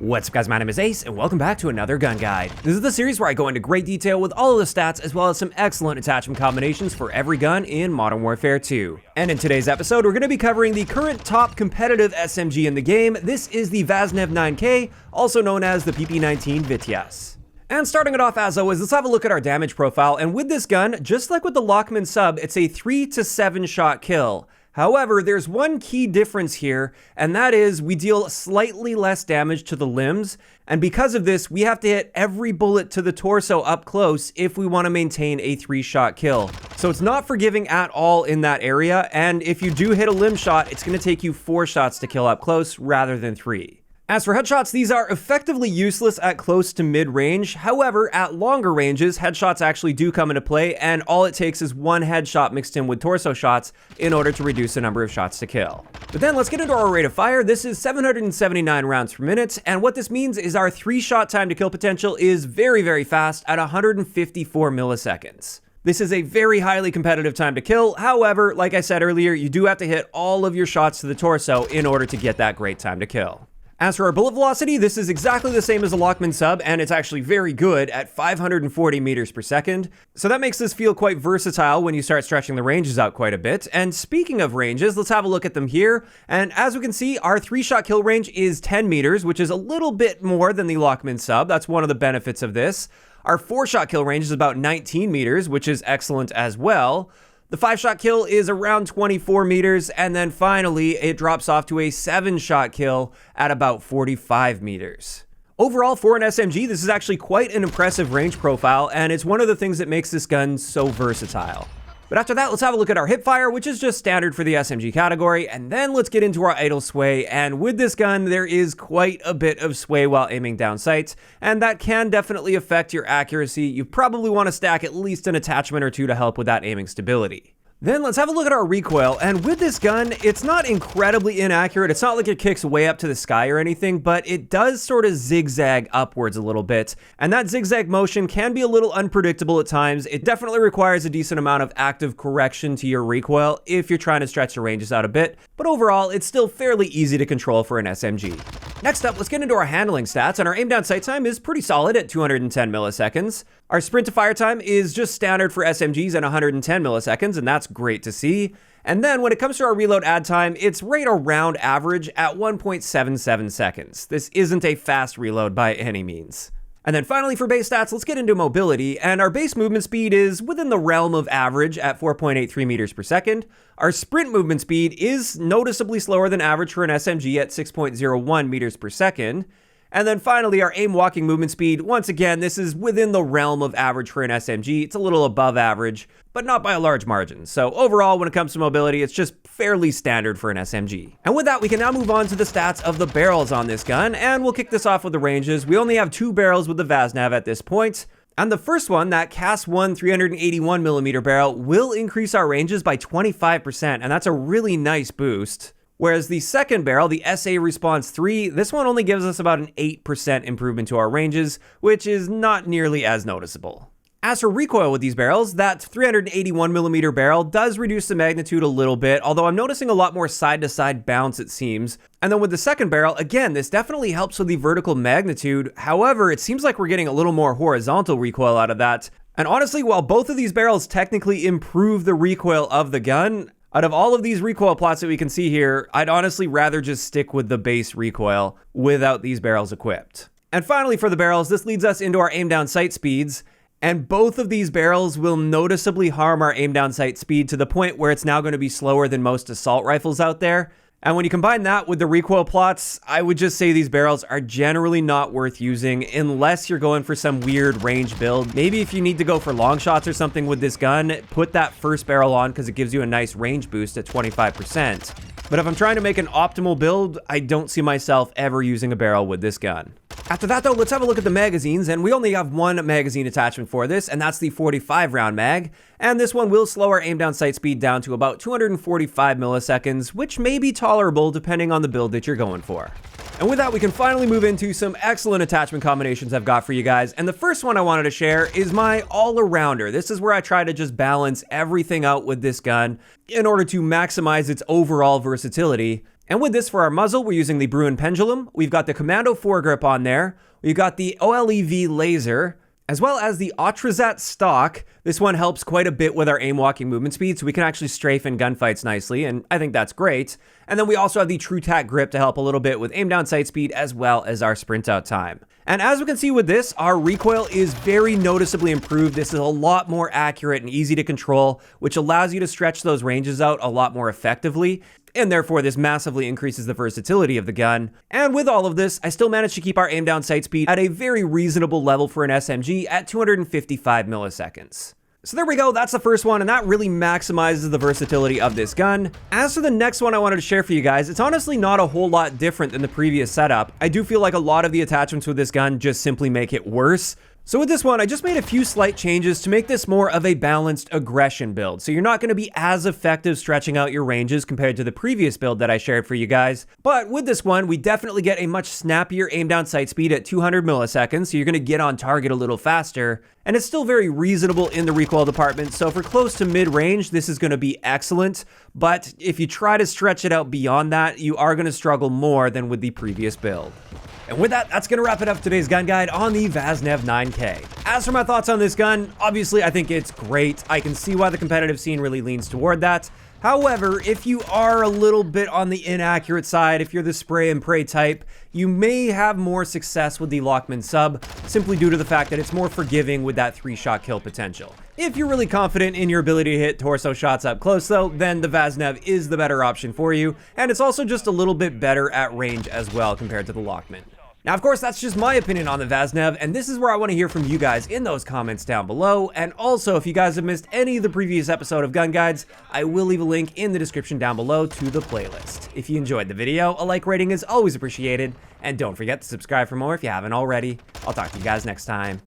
What's up guys, my name is Ace and welcome back to another gun guide. This is the series where I go into great detail with all of the stats as well as some excellent attachment combinations for every gun in Modern Warfare 2. And in today's episode, we're going to be covering the current top competitive SMG in the game. This is the Vaznev-9k, also known as the PP19 Vityaz. And starting it off as always, let's have a look at our damage profile. And with this gun, just like with the Lockman sub, it's a 3 to 7 shot kill. However, there's one key difference here, and that is we deal slightly less damage to the limbs, and because of this, we have to hit every bullet to the torso up close if we want to maintain a 3-shot kill. So it's not forgiving at all in that area, and if you do hit a limb shot, it's going to take you 4 shots to kill up close rather than 3. As for headshots, these are effectively useless at close to mid-range. However, at longer ranges, headshots actually do come into play, and all it takes is one headshot mixed in with torso shots in order to reduce the number of shots to kill. But then let's get into our rate of fire. This is 779 rounds per minute, and what this means is our 3-shot time to kill potential is very, very fast at 154 milliseconds. This is a very highly competitive time to kill. However, like I said earlier, you do have to hit all of your shots to the torso in order to get that great time to kill. As for our bullet velocity, this is exactly the same as the Lockman sub, and it's actually very good at 540 meters per second. So that makes this feel quite versatile when you start stretching the ranges out quite a bit. And speaking of ranges, let's have a look at them here. And as we can see, our 3-shot kill range is 10 meters, which is a little bit more than the Lockman sub. That's one of the benefits of this. Our 4-shot kill range is about 19 meters, which is excellent as well. The 5-shot kill is around 24 meters, and then finally, it drops off to a 7-shot kill at about 45 meters. Overall, for an SMG, this is actually quite an impressive range profile, and it's one of the things that makes this gun so versatile. But after that, let's have a look at our Hipfire, which is just standard for the SMG category, and then let's get into our idle sway. And with this gun, there is quite a bit of sway while aiming down sights, and that can definitely affect your accuracy. You probably want to stack at least an attachment or two to help with that aiming stability. Then let's have a look at our recoil, and with this gun, it's not incredibly inaccurate. It's not like it kicks way up to the sky or anything, but it does sort of zigzag upwards a little bit, and that zigzag motion can be a little unpredictable at times. It definitely requires a decent amount of active correction to your recoil if you're trying to stretch the ranges out a bit, but overall, it's still fairly easy to control for an SMG. Next up, let's get into our handling stats, and our aim down sight time is pretty solid at 210 milliseconds. Our sprint to fire time is just standard for SMGs at 110 milliseconds, and that's great to see. And then when it comes to our reload add time, it's right around average at 1.77 seconds. This isn't a fast reload by any means. And then finally for base stats, let's get into mobility, and our base movement speed is within the realm of average at 4.83 meters per second. Our sprint movement speed is noticeably slower than average for an SMG at 6.01 meters per second. And then finally, our aim walking movement speed, once again, this is within the realm of average for an SMG. It's a little above average, but not by a large margin. So overall, when it comes to mobility, it's just fairly standard for an SMG. And with that, we can now move on to the stats of the barrels on this gun, and we'll kick this off with the ranges. We only have 2 barrels with the Vaznev at this point. And the first one, that CAS-1 381mm barrel, will increase our ranges by 25%, and that's a really nice boost. Whereas the second barrel, the SA Response 3, this one only gives us about an 8% improvement to our ranges, which is not nearly as noticeable. As for recoil with these barrels, that 381mm barrel does reduce the magnitude a little bit, although I'm noticing a lot more side-to-side bounce, it seems. And then with the second barrel, again, this definitely helps with the vertical magnitude. However, it seems like we're getting a little more horizontal recoil out of that. And honestly, while both of these barrels technically improve the recoil of the gun, out of all of these recoil plots that we can see here, I'd honestly rather just stick with the base recoil without these barrels equipped. And finally for the barrels, this leads us into our aim down sight speeds, and both of these barrels will noticeably harm our aim down sight speed to the point where it's now going to be slower than most assault rifles out there. And when you combine that with the recoil plots, I would just say these barrels are generally not worth using unless you're going for some weird range build. Maybe if you need to go for long shots or something with this gun, put that first barrel on because it gives you a nice range boost at 25%. But if I'm trying to make an optimal build, I don't see myself ever using a barrel with this gun. After that though, let's have a look at the magazines, and we only have one magazine attachment for this, and that's the 45 round mag. And this one will slow our aim down sight speed down to about 245 milliseconds, which may be tolerable depending on the build that you're going for. And with that, we can finally move into some excellent attachment combinations I've got for you guys. And the first one I wanted to share is my all-arounder. This is where I try to just balance everything out with this gun in order to maximize its overall versatility. And with this for our muzzle, we're using the Bruin Pendulum. We've got the Commando foregrip on there. We've got the OLEV laser, as well as the Atrazat stock. This one helps quite a bit with our aim walking movement speed, so we can actually strafe in gunfights nicely, and I think that's great. And then we also have the TrueTac grip to help a little bit with aim down sight speed, as well as our sprint out time. And as we can see with this, our recoil is very noticeably improved. This is a lot more accurate and easy to control, which allows you to stretch those ranges out a lot more effectively. And therefore, this massively increases the versatility of the gun. And with all of this, I still managed to keep our aim down sight speed at a very reasonable level for an SMG at 255 milliseconds. So there we go, that's the first one, and that really maximizes the versatility of this gun. As for the next one I wanted to share for you guys, it's honestly not a whole lot different than the previous setup. I do feel like a lot of the attachments with this gun just simply make it worse. So with this one, I just made a few slight changes to make this more of a balanced aggression build. So you're not going to be as effective stretching out your ranges compared to the previous build that I shared for you guys. But with this one, we definitely get a much snappier aim down sight speed at 200 milliseconds. So you're going to get on target a little faster. And it's still very reasonable in the recoil department. So for close to mid-range, this is going to be excellent. But if you try to stretch it out beyond that, you are going to struggle more than with the previous build. And with that, that's going to wrap it up today's gun guide on the Vaznev-9k. As for my thoughts on this gun, obviously I think it's great. I can see why the competitive scene really leans toward that. However, if you are a little bit on the inaccurate side, if you're the spray and pray type, you may have more success with the Lockman sub, simply due to the fact that it's more forgiving with that 3-shot kill potential. If you're really confident in your ability to hit torso shots up close though, then the Vaznev is the better option for you, and it's also just a little bit better at range as well compared to the Lockman. Now, of course, that's just my opinion on the Vaznev, and this is where I want to hear from you guys in those comments down below. And also, if you guys have missed any of the previous episode of Gun Guides, I will leave a link in the description down below to the playlist. If you enjoyed the video, a like rating is always appreciated, and don't forget to subscribe for more if you haven't already. I'll talk to you guys next time.